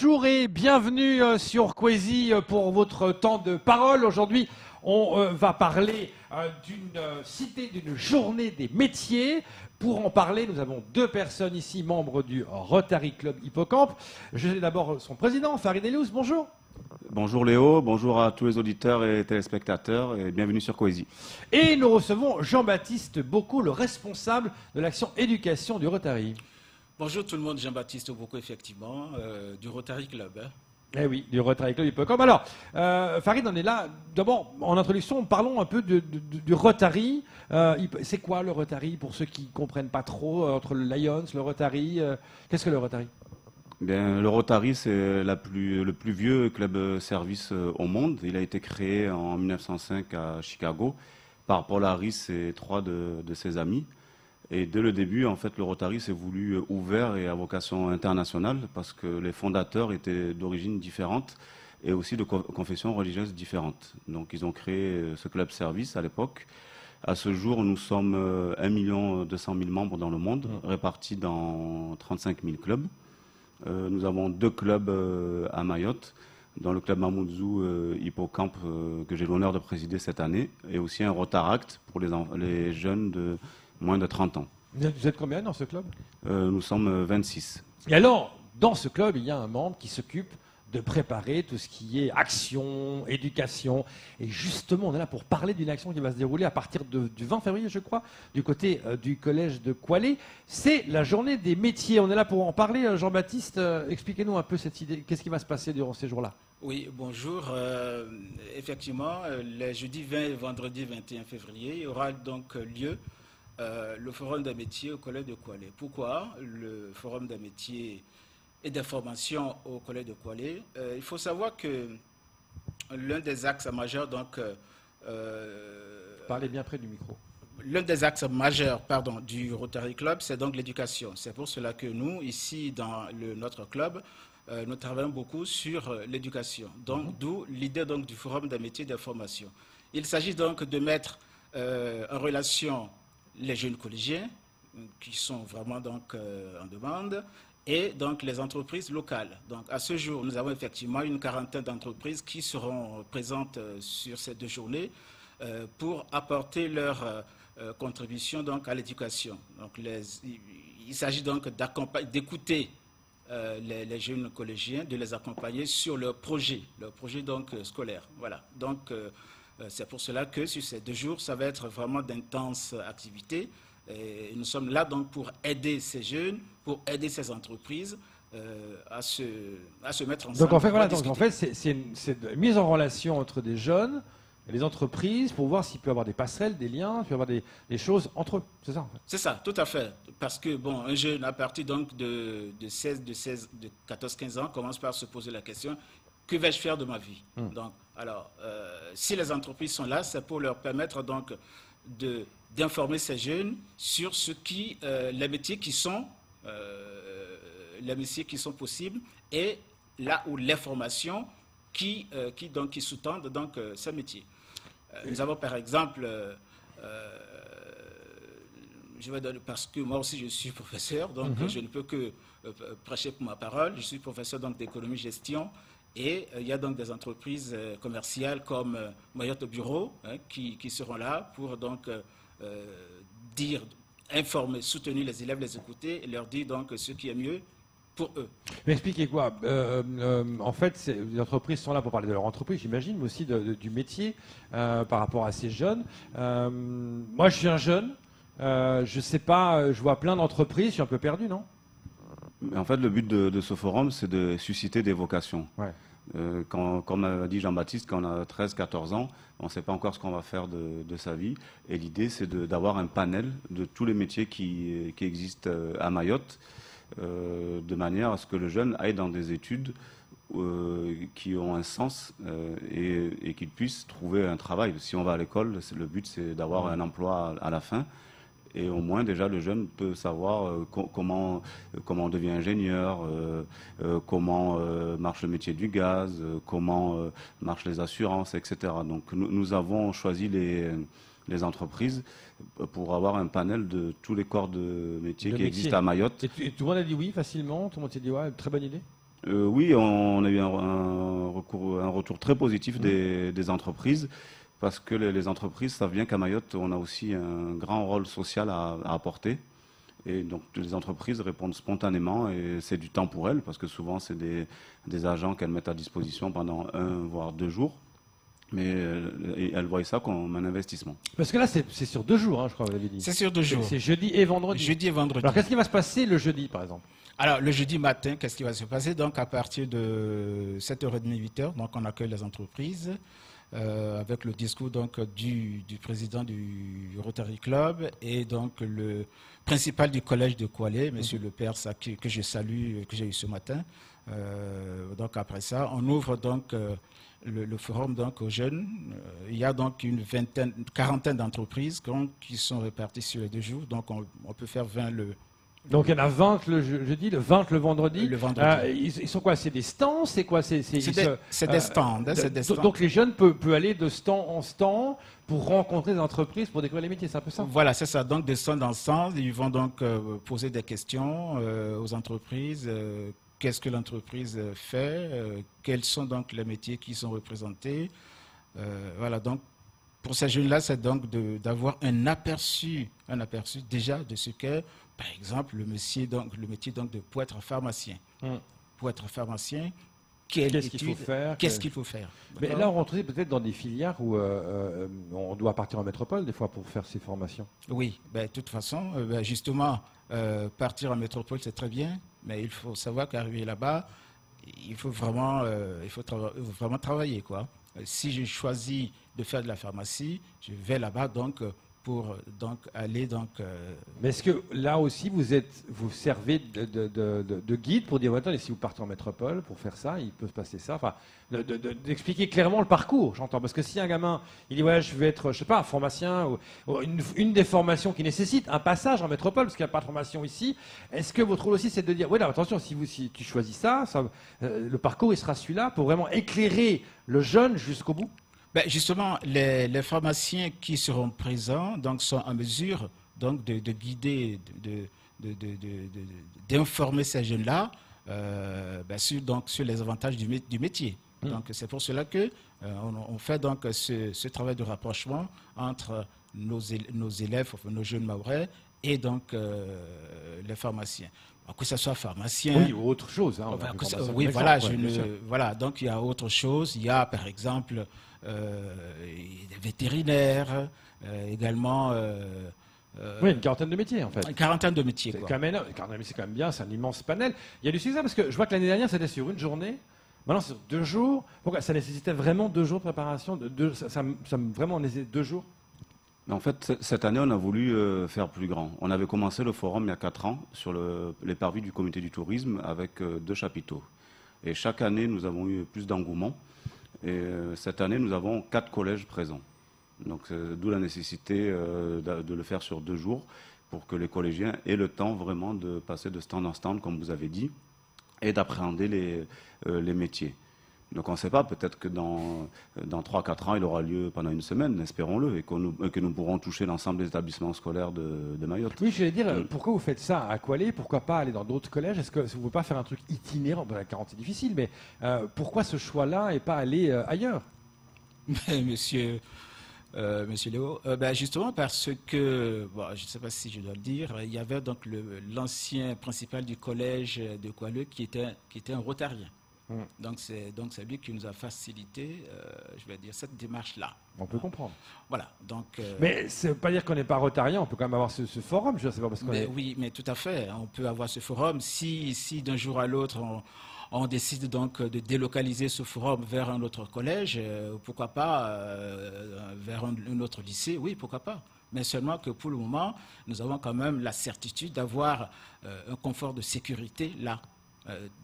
Bonjour et bienvenue sur Kwesi pour votre temps de parole. Aujourd'hui, on va parler d'une cité, d'une journée des métiers. Pour en parler, nous avons deux personnes ici, membres du Rotary Club Hippocampe. Je suis d'abord son président, Farid Elious. Bonjour. Bonjour Léo, bonjour à tous les auditeurs et téléspectateurs et bienvenue sur Kwesi. Et nous recevons Jean-Baptiste Bocco, le responsable de l'action éducation du Rotary. Bonjour tout le monde, Jean-Baptiste Bocco, effectivement, du Rotary Club. Eh oui, du Rotary Club Hippocampe. Alors, Farid, on est là. D'abord, en introduction, parlons un peu du Rotary. C'est quoi le Rotary, pour ceux qui ne comprennent pas trop, entre le Lions, le Rotary qu'est-ce que le Rotary? Bien, le Rotary, c'est le plus vieux club service au monde. Il a été créé en 1905 à Chicago par Paul Harris et trois de ses amis. Et dès le début, en fait, le Rotary s'est voulu ouvert et à vocation internationale parce que les fondateurs étaient d'origines différentes et aussi de confessions religieuses différentes. Donc, ils ont créé ce club service à l'époque. À ce jour, nous sommes 1 200 000 membres dans le monde, répartis dans 35 000 clubs. Nous avons deux clubs à Mayotte, dans le club Mamoudzou Hippocampe que j'ai l'honneur de présider cette année, et aussi un Rotaract pour les jeunes de moins de 30 ans. Vous êtes combien dans ce club? Nous sommes 26. Et alors, dans ce club, il y a un membre qui s'occupe de préparer tout ce qui est action, éducation. Et justement, on est là pour parler d'une action qui va se dérouler à partir du 20 février, je crois, du côté du collège de Kwalé. C'est la journée des métiers. On est là pour en parler. Jean-Baptiste, expliquez-nous un peu cette idée. Qu'est-ce qui va se passer durant ces jours-là? Oui, bonjour. Effectivement, les jeudis 20 et vendredi 21 février, il y aura donc lieu le forum des métiers au collège de Kwalé. Pourquoi le forum des métiers et des formations au collège de Kwalé? Il faut savoir que l'un des axes majeurs, donc... Parlez bien près du micro. L'un des axes majeurs du Rotary Club, c'est donc l'éducation. C'est pour cela que nous, ici, dans notre club, nous travaillons beaucoup sur l'éducation. Donc, d'où l'idée donc, du forum des métiers et des formations. Il s'agit donc de mettre en relation les jeunes collégiens, qui sont vraiment donc, en demande, et donc les entreprises locales. Donc à ce jour, nous avons effectivement une quarantaine d'entreprises qui seront présentes sur ces deux journées pour apporter leur contribution donc, à l'éducation. Donc il s'agit donc d'écouter les jeunes collégiens, de les accompagner sur leur projet donc, scolaire. Voilà. Donc c'est pour cela que sur ces deux jours, ça va être vraiment d'intenses activités. Et nous sommes là donc pour aider ces jeunes, pour aider ces entreprises à se mettre ensemble. Donc en fait, voilà, c'est une mise en relation entre des jeunes et les entreprises pour voir s'il peut y avoir des passerelles, des liens, s'il peut y avoir des choses entre eux. C'est ça en fait. C'est ça, tout à fait. Parce que bon, un jeune à partir donc de 14-15 ans commence par se poser la question, que vais-je faire de ma vie? Donc, alors, si les entreprises sont là, c'est pour leur permettre donc d'informer ces jeunes sur les métiers qui sont possibles et là où les formations qui sous-tendent donc ces métiers. Nous avons par exemple, je vais donner, parce que moi aussi je suis professeur, donc je ne peux que prêcher pour ma parole. Je suis professeur donc d'économie-gestion. Et il y a donc des entreprises commerciales comme Mayotte Bureau qui seront là pour donc informer, soutenir les élèves, les écouter et leur dire donc ce qui est mieux pour eux. Mais expliquez quoi? En fait, les entreprises sont là pour parler de leur entreprise, j'imagine, mais aussi du métier par rapport à ces jeunes. Moi, je suis un jeune. Je sais pas, je vois plein d'entreprises, je suis un peu perdu, non? En fait, le but de ce forum, c'est de susciter des vocations. Ouais. Comme a dit Jean-Baptiste, quand on a 13-14 ans, on ne sait pas encore ce qu'on va faire de sa vie. Et l'idée, c'est d'avoir un panel de tous les métiers qui existent à Mayotte, de manière à ce que le jeune aille dans des études qui ont un sens et qu'il puisse trouver un travail. Si on va à l'école, le but, c'est d'avoir un emploi à la fin. Et au moins, déjà, le jeune peut savoir comment on devient ingénieur, comment marche le métier du gaz, comment marchent les assurances, etc. Donc, nous avons choisi les entreprises pour avoir un panel de tous les corps de métiers qui existent à Mayotte. Et tout le monde a dit oui facilement? Tout le monde s'est dit ouais, très bonne idée? Oui, on a eu un retour très positif des entreprises, parce que les entreprises savent bien qu'à Mayotte, on a aussi un grand rôle social à apporter. Et donc les entreprises répondent spontanément, et c'est du temps pour elles, parce que souvent c'est des agents qu'elles mettent à disposition pendant 1 voire 2 jours. Mais elles voient ça comme un investissement. Parce que là, c'est sur 2 jours, hein, je crois, vous avez dit. C'est sur 2 jours. C'est jeudi et vendredi. Jeudi et vendredi. Alors, qu'est-ce qui va se passer le jeudi, par exemple? Alors, le jeudi matin, qu'est-ce qui va se passer? Donc, à partir de 7h30, 8h, donc, on accueille les entreprises avec le discours donc, du président du Rotary Club et donc le principal du collège de Koualé, M. Le Père, que je salue, que j'ai eu ce matin. Donc, après ça, on ouvre donc le forum donc, aux jeunes. Il y a donc une quarantaine d'entreprises qui sont réparties sur les 2 jours. Donc, on peut faire 20 Donc il y en a 20 le jeudi, le 20 le vendredi. Le vendredi. Ils sont quoi? C'est des stands? C'est quoi? C'est des stands. Donc les jeunes peuvent aller de stand en stand pour rencontrer des entreprises, pour découvrir les métiers, c'est un peu ça? Voilà, c'est ça. Donc des stands en stand, ils vont donc poser des questions aux entreprises. Qu'est-ce que l'entreprise fait? Quels sont donc les métiers qui sont représentés? Voilà, donc pour ces jeunes-là, c'est donc d'avoir un aperçu déjà de ce qu'est, par exemple, le métier donc de poète pharmacien. Pour être pharmacien, qu'est-ce qu'il faut faire? Mais là, on rentre peut-être dans des filières où on doit partir en métropole des fois pour faire ces formations. Oui, de toute façon, justement, partir en métropole, c'est très bien, mais il faut savoir qu'arriver là-bas, il faut vraiment travailler, quoi. Si je choisis de faire de la pharmacie, je vais là-bas pour aller. Mais est-ce que là aussi vous servez de guide pour dire attendez, si vous partez en métropole pour faire ça, il peut se passer ça, enfin d'expliquer clairement le parcours, j'entends, parce que si un gamin il dit ouais je vais être je sais pas pharmacien ou une des formations qui nécessite un passage en métropole parce qu'il n'y a pas de formation ici, est-ce que votre rôle aussi c'est de dire oui là attention si tu choisis ça, le parcours il sera celui-là pour vraiment éclairer le jeune jusqu'au bout? Justement, les pharmaciens qui seront présents donc, sont en mesure donc, de guider, d'informer ces jeunes-là sur les avantages du métier. Donc, c'est pour cela que on fait donc, ce travail de rapprochement entre nos élèves, nos jeunes mahorais, et donc les pharmaciens. Que ce soit pharmacien. Oui, ou autre chose. Hein, oui, voilà, donc il y a autre chose. Il y a par exemple des vétérinaires, également. Oui, une quarantaine de métiers en fait. Une quarantaine de métiers. C'est quand même bien, c'est un immense panel. Il y a du succès parce que je vois que l'année dernière c'était sur une journée. Maintenant, c'est sur 2 jours. Pourquoi? Ça nécessitait vraiment 2 jours de préparation. Vraiment, on nécessitait 2 jours. En fait, cette année, on a voulu faire plus grand. On avait commencé le forum il y a 4 ans sur les parvis du comité du tourisme avec 2 chapiteaux. Et chaque année, nous avons eu plus d'engouement. Et cette année, nous avons 4 collèges présents. Donc, d'où la nécessité de le faire sur 2 jours pour que les collégiens aient le temps vraiment de passer de stand en stand, comme vous avez dit, et d'appréhender les métiers. Donc on ne sait pas, peut-être que dans 3-4 ans, il aura lieu pendant une semaine, espérons-le, et que nous pourrons toucher l'ensemble des établissements scolaires de Mayotte. Oui, je vais dire, pourquoi vous faites ça à Koualé? Pourquoi pas aller dans d'autres collèges? Est-ce que vous ne pouvez pas faire un truc itinérant? La 40, c'est difficile, mais pourquoi ce choix-là et pas aller ailleurs? Monsieur Léo, justement parce que, je ne sais pas si je dois le dire, il y avait donc l'ancien principal du collège de Koualé qui était un rotarien. Donc c'est lui qui nous a facilité, je vais dire, cette démarche-là. On peut comprendre. Voilà. Donc. Mais ça ne veut pas dire qu'on n'est pas rotarien. On peut quand même avoir ce forum. Je sais pas parce qu'on Oui, mais tout à fait. On peut avoir ce forum si d'un jour à l'autre on décide donc de délocaliser ce forum vers un autre collège. Pourquoi pas vers un autre lycée? Oui, pourquoi pas. Mais seulement que pour le moment, nous avons quand même la certitude d'avoir un confort de sécurité là.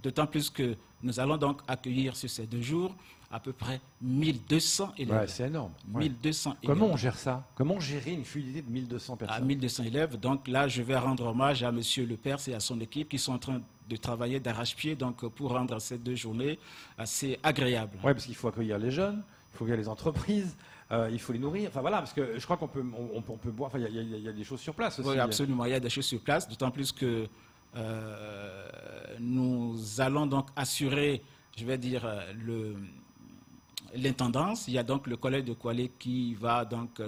D'autant plus que nous allons donc accueillir sur ces 2 jours à peu près 1200 élèves. Ouais, c'est énorme. 1200 élèves. Comment on gère ça? Comment gérer une fluidité de 1200 personnes? À 1200 élèves. Donc là, je vais rendre hommage à M. Le Père et à son équipe qui sont en train de travailler d'arrache-pied pour rendre ces 2 journées assez agréables. Oui, parce qu'il faut accueillir les jeunes, il faut accueillir les entreprises, il faut les nourrir. Enfin voilà, parce que je crois qu'on peut boire. Enfin, il y a des choses sur place aussi. Oui, absolument. Il y a des choses sur place, d'autant plus que nous allons donc assurer, je vais dire, l'intendance. Il y a donc le collège de Kwale qui va donc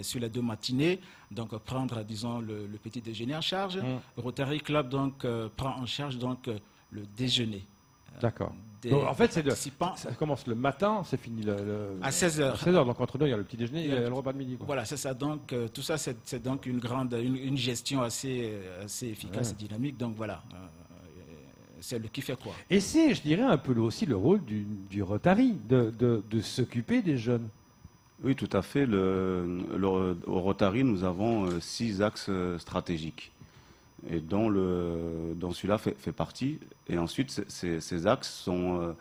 sur les 2 matinées donc prendre, disons, le petit déjeuner en charge. Rotary Club donc prend en charge donc le déjeuner. D'accord. Donc, en fait, ça commence le matin, c'est fini à 16h. À 16h, donc entre deux, il y a le petit déjeuner et le repas de midi. Quoi. Voilà, c'est ça. Donc, tout ça, c'est donc une gestion assez efficace et dynamique. Donc, voilà. C'est le qui fait quoi. Et c'est, je dirais, un peu aussi le rôle du Rotary, de s'occuper des jeunes. Oui, tout à fait. Au Rotary, nous avons 6 axes stratégiques, et dont celui-là fait partie. Et ensuite, ces axes sont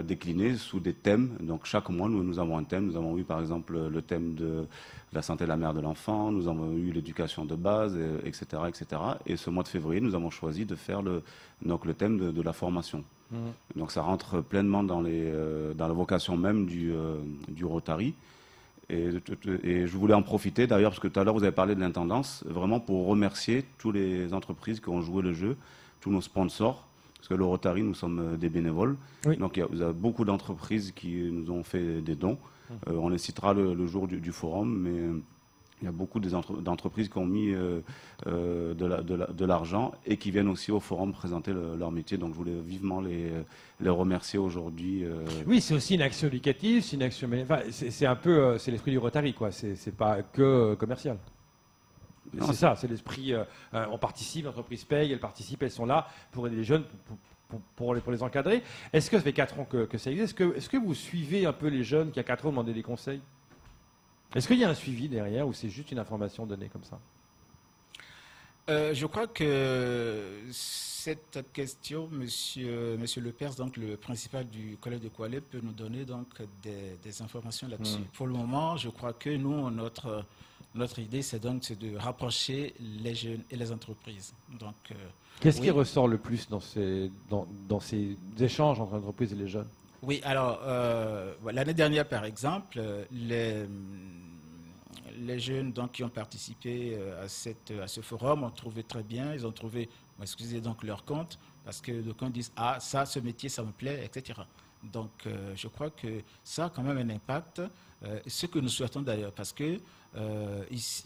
déclinés sous des thèmes. Donc, chaque mois, nous avons un thème. Nous avons eu, par exemple, le thème de la santé de la mère et de l'enfant. Nous avons eu l'éducation de base, etc., etc. Et ce mois de février, nous avons choisi de faire le thème de la formation. Donc, ça rentre pleinement dans la vocation même du Rotary. Et je voulais en profiter d'ailleurs, parce que tout à l'heure vous avez parlé de l'intendance, vraiment pour remercier toutes les entreprises qui ont joué le jeu, tous nos sponsors, parce que le Rotary, nous sommes des bénévoles. Oui. Donc il y a beaucoup d'entreprises qui nous ont fait des dons. On les citera le jour du forum, mais il y a beaucoup d'entreprises qui ont mis de l'argent et qui viennent aussi au forum présenter leur métier. Donc je voulais vivement les remercier aujourd'hui. Oui, c'est aussi une action éducative, c'est une action. Enfin, c'est un peu, c'est l'esprit du Rotary, quoi. C'est pas que commercial. C'est ça, c'est l'esprit. On participe, l'entreprise paye, elles participent, elles sont là pour aider les jeunes, pour les encadrer. Est-ce que ça fait 4 ans que ça existe? Est-ce que vous suivez un peu les jeunes qui, à 4 ans, demandaient des conseils? Est-ce qu'il y a un suivi derrière ou c'est juste une information donnée comme ça? Je crois que cette question, monsieur Lepers, donc le principal du collège de Kwale, peut nous donner donc des informations là-dessus. Pour le moment, je crois que nous, notre idée, c'est de rapprocher les jeunes et les entreprises. Donc, qu'est-ce qui ressort le plus dans ces échanges entre entreprises et les jeunes? Oui, alors, l'année dernière, par exemple, les jeunes donc, qui ont participé à ce forum ont trouvé très bien, ils ont trouvé, excusez donc leur compte, parce que le compte disent, ah, ça, ce métier, ça me plaît, etc. Donc, je crois que ça a quand même un impact, ce que nous souhaitons d'ailleurs, parce que ici,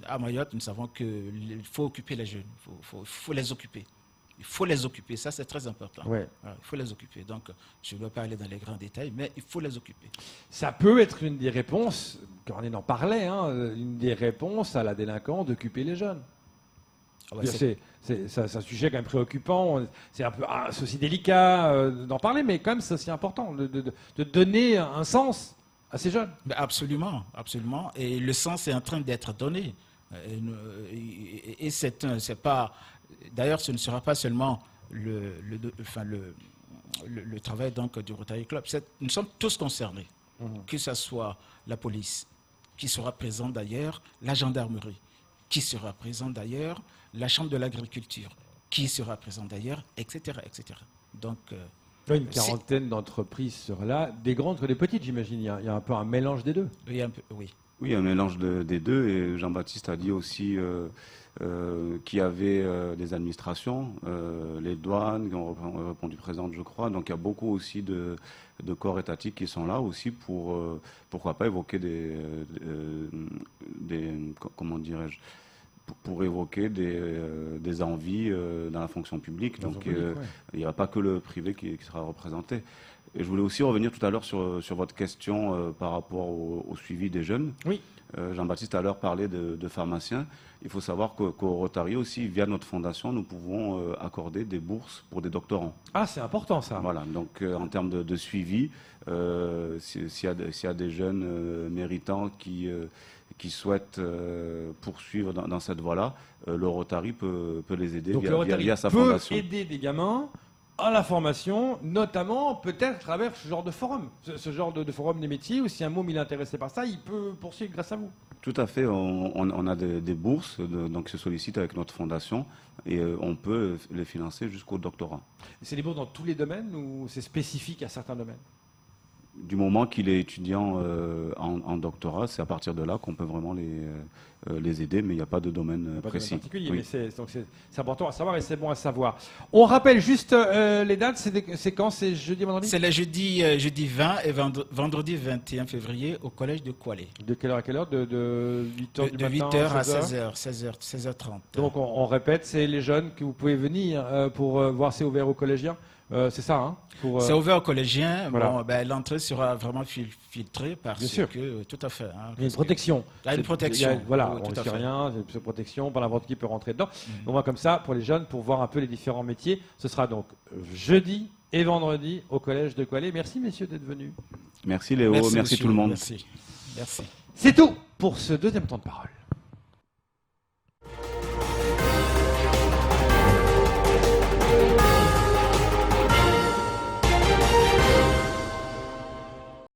à Mayotte, nous savons qu'il faut occuper les jeunes, il faut les occuper. Il faut les occuper, ça c'est très important. Ouais. Il faut les occuper. Donc, je ne vais pas aller dans les grands détails, mais il faut les occuper. Ça peut être une des réponses, quand on en parlait, une des réponses à la délinquance d'occuper les jeunes. Ouais, c'est un sujet quand même préoccupant, c'est aussi délicat d'en parler, mais quand même c'est aussi important de donner un sens à ces jeunes. Ben absolument, absolument. Et le sens est en train d'être donné. Et c'est pas... D'ailleurs, ce ne sera pas seulement le travail donc, du Rotary Club. Nous sommes tous concernés, que ce soit la police, qui sera présente d'ailleurs, la gendarmerie, qui sera présente d'ailleurs, la chambre de l'agriculture, qui sera présente d'ailleurs, etc. etc. Donc, une quarantaine d'entreprises sera là, des grandes que des petites, j'imagine. Il y a un peu un mélange des deux. Oui, un peu, oui. Oui, un mélange des deux. Et Jean-Baptiste a dit aussi qu'il y avait des administrations, les douanes qui ont répondu présentes, je crois. Donc il y a beaucoup aussi de corps étatiques qui sont là aussi pour, pourquoi pas, évoquer comment dirais-je, pour évoquer des envies dans la fonction publique. Donc il n'y a pas que le privé qui sera représenté. Et je voulais aussi revenir tout à l'heure sur votre question par rapport au suivi des jeunes. Oui. Jean-Baptiste à l'heure parlait de pharmaciens. Il faut savoir qu'au Rotary aussi, via notre fondation, nous pouvons accorder des bourses pour des doctorants. Ah, c'est important ça. Voilà, donc en termes de suivi, s'il y a des jeunes méritants qui souhaitent poursuivre dans cette voie-là, le Rotary peut les aider via sa fondation. Peut aider des gamins à la formation, notamment peut-être à travers ce genre de forum, ce genre de forum des métiers, ou si un môme il est intéressé par ça, il peut poursuivre grâce à vous. Tout à fait, on a des bourses donc se sollicitent avec notre fondation et on peut les financer jusqu'au doctorat. C'est des bourses dans tous les domaines ou c'est spécifique à certains domaines? du moment qu'il est étudiant en doctorat, c'est à partir de là qu'on peut vraiment les aider, mais il n'y a pas de domaine précis. Particulier, oui. Mais c'est important à savoir et c'est bon à savoir. On rappelle juste les dates, c'est quand? C'est jeudi, vendredi? C'est le jeudi 20 et vendredi 21 février au collège de Kwale. De quelle heure à quelle heure? De 8h du De matin 8h à 16h? 16h30. Donc on répète, c'est les jeunes que vous pouvez venir pour voir, c'est ouvert aux collégiens. C'est ça, hein? C'est ouvert aux collégiens. Voilà. Bon, l'entrée sera vraiment filtrée parce que, tout à fait. Hein, il y a une protection. Il y a une protection. Voilà, oui, on ne tout à sait fait. rien, c'est une protection, pas n'importe qui peut rentrer dedans. On va comme ça, pour les jeunes, pour voir un peu les différents métiers. Ce sera donc jeudi et vendredi au collège de Kwale. Merci messieurs d'être venus. Merci Léo, merci monsieur, tout le monde. Merci. C'est tout pour ce deuxième temps de parole.